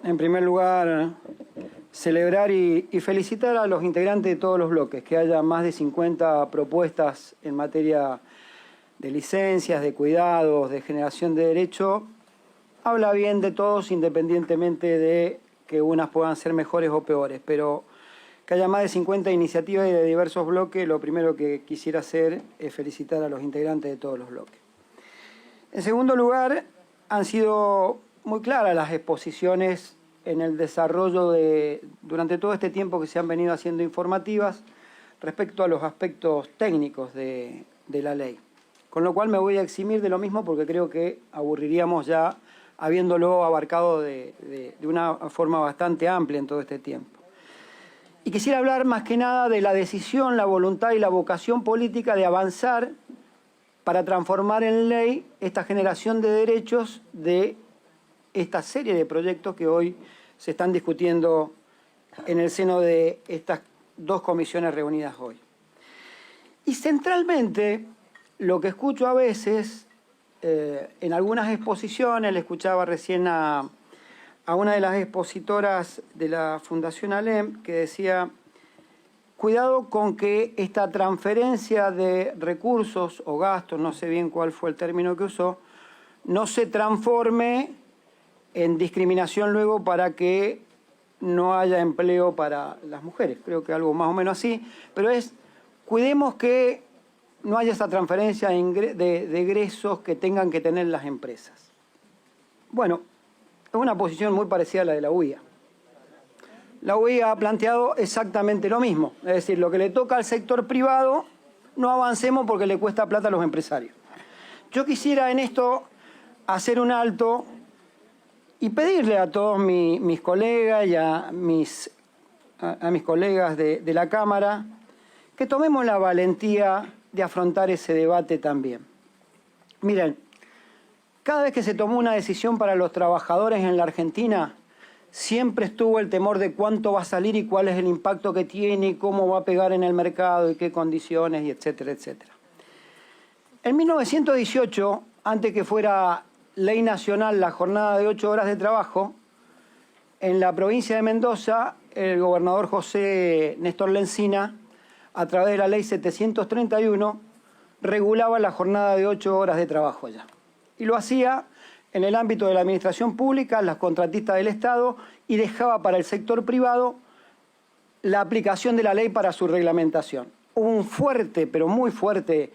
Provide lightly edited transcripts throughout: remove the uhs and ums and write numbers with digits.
En primer lugar, celebrar y felicitar a los integrantes de todos los bloques, que haya más de 50 propuestas en materia de licencias, de cuidados, de generación de derecho, habla bien de todos independientemente de que unas puedan ser mejores o peores, pero que haya más de 50 iniciativas y de diversos bloques, lo primero que quisiera hacer es felicitar a los integrantes de todos los bloques. En segundo lugar, han sido muy claras las exposiciones en el desarrollo durante todo este tiempo que se han venido haciendo informativas respecto a los aspectos técnicos de la ley. Con lo cual me voy a eximir de lo mismo porque creo que aburriríamos ya habiéndolo abarcado de una forma bastante amplia en todo este tiempo. Y quisiera hablar más que nada de la decisión, la voluntad y la vocación política de avanzar para transformar en ley esta generación de derechos de esta serie de proyectos que hoy se están discutiendo en el seno de estas dos comisiones reunidas hoy. Y centralmente, lo que escucho a veces, en algunas exposiciones, le escuchaba recién a una de las expositoras de la Fundación ALEM que decía, cuidado con que esta transferencia de recursos o gastos, no sé bien cuál fue el término que usó, no se transforme en discriminación luego para que no haya empleo para las mujeres. Creo que algo más o menos así, pero cuidemos que no haya esa transferencia de egresos que tengan que tener las empresas. Bueno, es una posición muy parecida a la de la UIA. La UIA ha planteado exactamente lo mismo, es decir, lo que le toca al sector privado, no avancemos porque le cuesta plata a los empresarios. Yo quisiera en esto hacer un alto y pedirle a todos mis colegas y a mis colegas de la Cámara que tomemos la valentía de afrontar ese debate también. Miren, cada vez que se tomó una decisión para los trabajadores en la Argentina, siempre estuvo el temor de cuánto va a salir y cuál es el impacto que tiene y cómo va a pegar en el mercado y qué condiciones, y etcétera, etcétera. En 1918, antes que fuera ley nacional la jornada de 8 horas de trabajo, en la provincia de Mendoza, el gobernador José Néstor Lencina, a través de la ley 731, regulaba la jornada de 8 horas de trabajo ya. Y lo hacía en el ámbito de la administración pública, las contratistas del Estado, y dejaba para el sector privado la aplicación de la ley para su reglamentación. Hubo un fuerte, pero muy fuerte,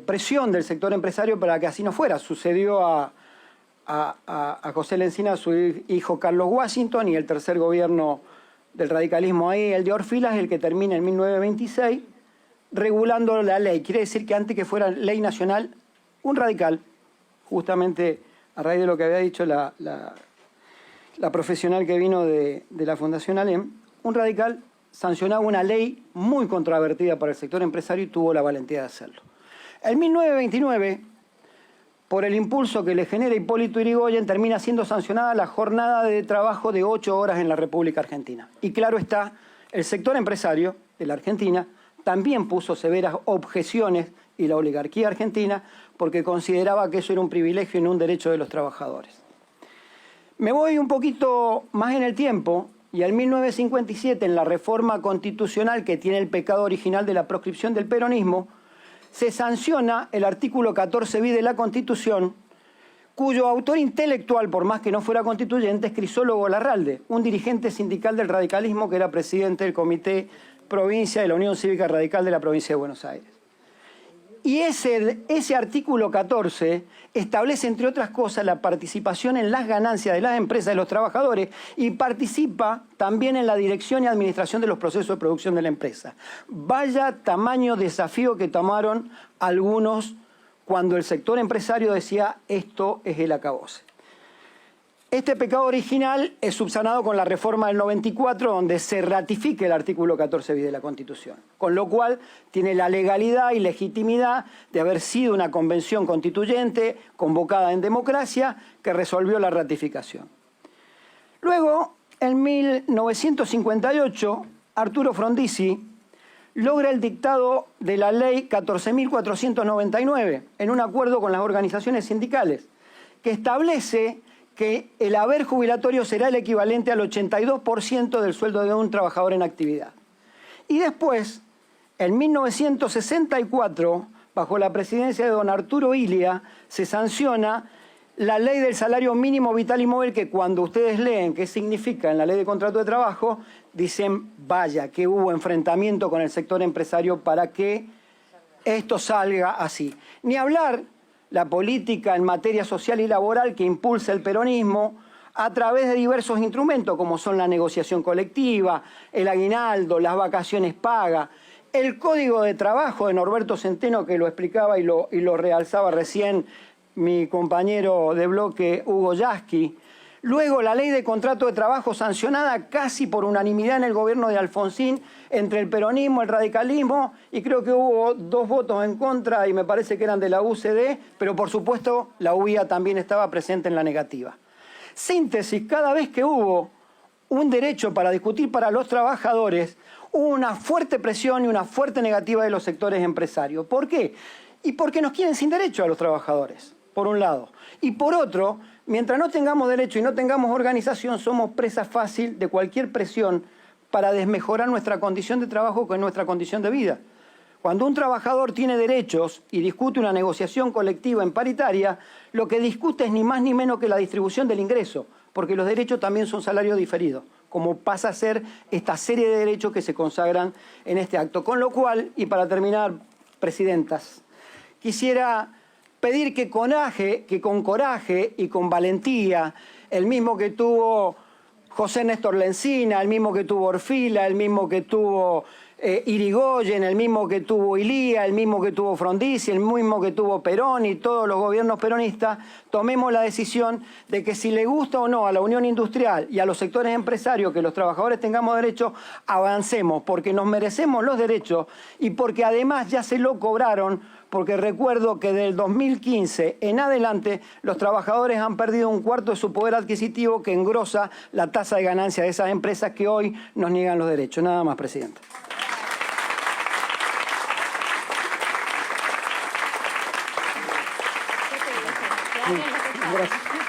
presión del sector empresario para que así no fuera. Sucedió a José Lencina, a su hijo Carlos Washington, y el tercer gobierno del radicalismo ahí, el de Orfilas, el que termina en 1926, regulando la ley. Quiere decir que antes que fuera ley nacional, un radical, justamente a raíz de lo que había dicho la profesional que vino de la Fundación ALEM, un radical sancionaba una ley muy controvertida para el sector empresario y tuvo la valentía de hacerlo. En 1929, por el impulso que le genera Hipólito Yrigoyen, termina siendo sancionada la jornada de trabajo de 8 horas en la República Argentina. Y claro está, el sector empresario de la Argentina también puso severas objeciones, y la oligarquía argentina, porque consideraba que eso era un privilegio y no un derecho de los trabajadores. Me voy un poquito más en el tiempo, y en 1957, en la reforma constitucional que tiene el pecado original de la proscripción del peronismo, se sanciona el artículo 14 bis de la Constitución, cuyo autor intelectual, por más que no fuera constituyente, es Crisólogo Larralde, un dirigente sindical del radicalismo que era presidente del Comité Provincia de la Unión Cívica Radical de la provincia de Buenos Aires. Y ese artículo 14 establece, entre otras cosas, la participación en las ganancias de las empresas de los trabajadores y participa también en la dirección y administración de los procesos de producción de la empresa. Vaya tamaño desafío que tomaron algunos cuando el sector empresario decía esto es el acabose. Este pecado original es subsanado con la reforma del 94, donde se ratifica el artículo 14 bis de la Constitución, con lo cual tiene la legalidad y legitimidad de haber sido una convención constituyente convocada en democracia que resolvió la ratificación. Luego, en 1958, Arturo Frondizi logra el dictado de la ley 14.499 en un acuerdo con las organizaciones sindicales, que establece que el haber jubilatorio será el equivalente al 82% del sueldo de un trabajador en actividad. Y después, en 1964, bajo la presidencia de don Arturo Illia, se sanciona la ley del salario mínimo vital y móvil, que cuando ustedes leen qué significa en la ley de contrato de trabajo, dicen, vaya, que hubo enfrentamiento con el sector empresario para que esto salga así. Ni hablar la política en materia social y laboral que impulsa el peronismo a través de diversos instrumentos, como son la negociación colectiva, el aguinaldo, las vacaciones pagas, el Código de Trabajo de Norberto Centeno, que lo explicaba y lo realzaba recién mi compañero de bloque Hugo Yasky. Luego la ley de contrato de trabajo sancionada casi por unanimidad en el gobierno de Alfonsín entre el peronismo, el radicalismo, y creo que hubo 2 votos en contra y me parece que eran de la UCD, pero por supuesto la UIA también estaba presente en la negativa. Síntesis, cada vez que hubo un derecho para discutir para los trabajadores, hubo una fuerte presión y una fuerte negativa de los sectores empresarios. ¿Por qué? Y porque nos quieren sin derecho a los trabajadores, por un lado. Y por otro, mientras no tengamos derecho y no tengamos organización, somos presa fácil de cualquier presión para desmejorar nuestra condición de trabajo con nuestra condición de vida. Cuando un trabajador tiene derechos y discute una negociación colectiva en paritaria, lo que discute es ni más ni menos que la distribución del ingreso, porque los derechos también son salario diferido, como pasa a ser esta serie de derechos que se consagran en este acto. Con lo cual, y para terminar, presidentas, quisiera pedir que con coraje y con valentía, el mismo que tuvo José Néstor Lencina, el mismo que tuvo Orfila, el mismo que tuvo Irigoyen, el mismo que tuvo Ilía, el mismo que tuvo Frondizi, el mismo que tuvo Perón y todos los gobiernos peronistas, tomemos la decisión de que si le gusta o no a la Unión Industrial y a los sectores empresarios que los trabajadores tengamos derechos, avancemos, porque nos merecemos los derechos y porque además ya se lo cobraron, porque recuerdo que del 2015 en adelante los trabajadores han perdido 1/4 de su poder adquisitivo, que engrosa la tasa de ganancia de esas empresas que hoy nos niegan los derechos. Nada más, Presidenta. Gracias.